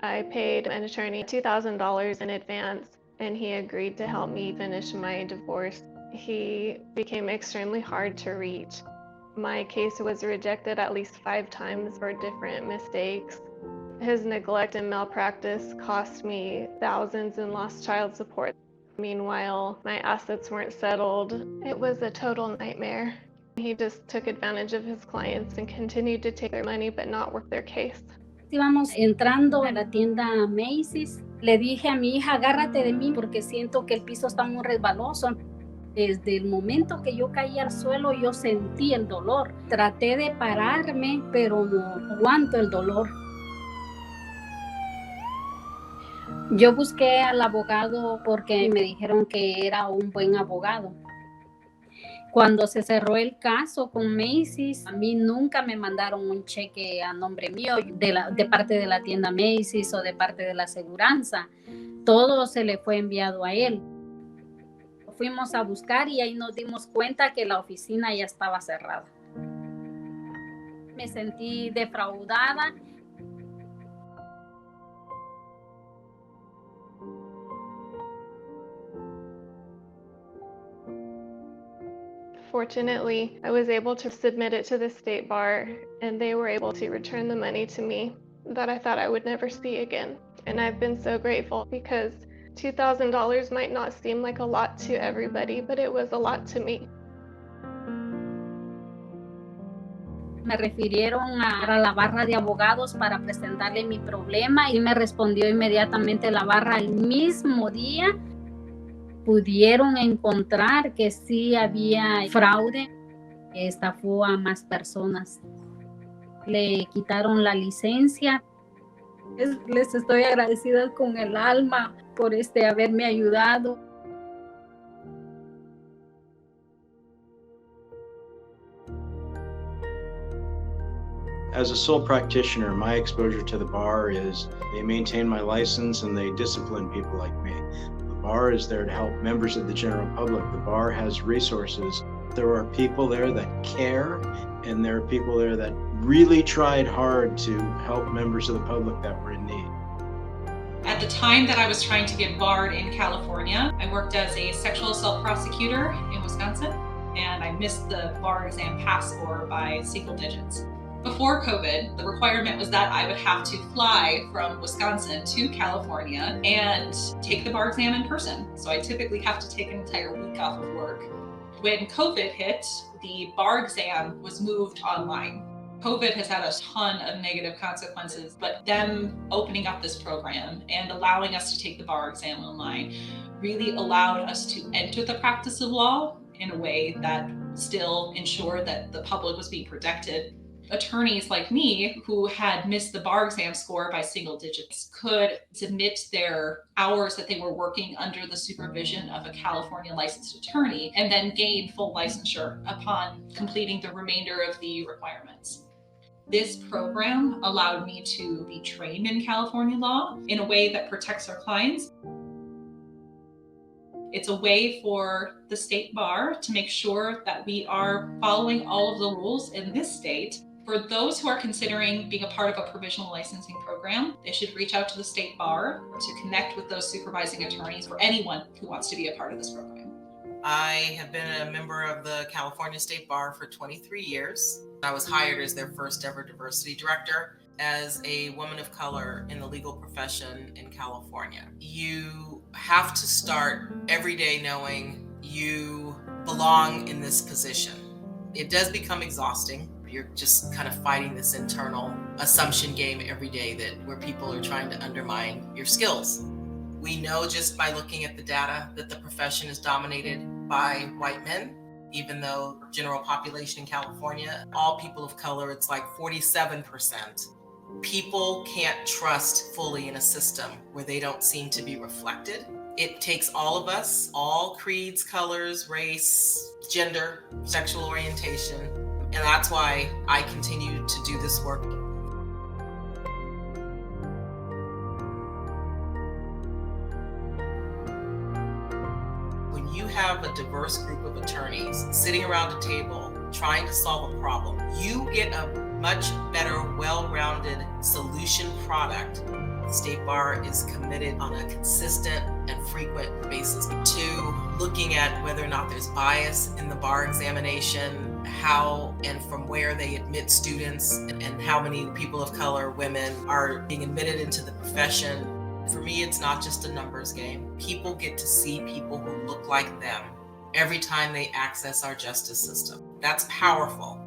I paid an attorney $2,000 in advance, and he agreed to help me finish my divorce. He became extremely hard to reach. My case was rejected at least 5 times for different mistakes. His neglect and malpractice cost me thousands in lost child support. Meanwhile, my assets weren't settled. It was a total nightmare. He just took advantage of his clients and continued to take their money but not work their case. Íbamos entrando a la tienda Macy's. Le dije a mi hija, agárrate de mí porque siento que el piso está muy resbaloso. Desde el momento que yo caí al suelo, yo sentí el dolor. Traté de pararme, pero no aguanto el dolor. Yo busqué al abogado porque me dijeron que era un buen abogado. Cuando se cerró el caso con Macy's, a mí nunca me mandaron un cheque a nombre mío de parte de la tienda Macy's o de parte de la aseguranza. Todo se le fue enviado a él. Fuimos a buscar y ahí nos dimos cuenta que la oficina ya estaba cerrada. Me sentí defraudada. Fortunately, I was able to submit it to the state bar, and they were able to return the money to me that I thought I would never see again. And I've been so grateful because $2,000 might not seem like a lot to everybody, but it was a lot to me. Me refirieron a la barra de abogados para presentarle mi problema y me respondió inmediatamente la barra el mismo día. Pudieron encontrar que sí había fraude, estafó a más personas. Le quitaron la licencia. Les estoy agradecida con el alma por haberme ayudado. As a sole practitioner, my exposure to the bar is they maintain my license and they discipline people like me. The bar is there to help members of the general public. The bar has resources. There are people there that care, and there are people there that really tried hard to help members of the public that were in need. At the time that I was trying to get barred in California, I worked as a sexual assault prosecutor in Wisconsin, and I missed the bar exam pass score by single digits. Before COVID, the requirement was that I would have to fly from Wisconsin to California and take the bar exam in person. So I typically have to take an entire week off of work. When COVID hit, the bar exam was moved online. COVID has had a ton of negative consequences, but them opening up this program and allowing us to take the bar exam online really allowed us to enter the practice of law in a way that still ensured that the public was being protected. Attorneys like me who had missed the bar exam score by single digits could submit their hours that they were working under the supervision of a California licensed attorney and then gain full licensure upon completing the remainder of the requirements. This program allowed me to be trained in California law in a way that protects our clients. It's a way for the state bar to make sure that we are following all of the rules in this state. For those who are considering being a part of a provisional licensing program, they should reach out to the state bar to connect with those supervising attorneys or anyone who wants to be a part of this program. I have been a member of the California State Bar for 23 years. I was hired as their first ever diversity director as a woman of color in the legal profession in California. You have to start every day knowing you belong in this position. It does become exhausting. You're just kind of fighting this internal assumption game every day where people are trying to undermine your skills. We know just by looking at the data that the profession is dominated by white men, even though general population in California, all people of color, it's like 47%. People can't trust fully in a system where they don't seem to be reflected. It takes all of us, all creeds, colors, race, gender, sexual orientation, and that's why I continue to do this work. When you have a diverse group of attorneys sitting around a table trying to solve a problem, you get a much better, well-rounded solution product The State Bar is committed on a consistent and frequent basis to looking at whether or not there's bias in the bar examination, how and from where they admit students, and how many people of color, women, are being admitted into the profession. For me, it's not just a numbers game. People get to see people who look like them every time they access our justice system. That's powerful.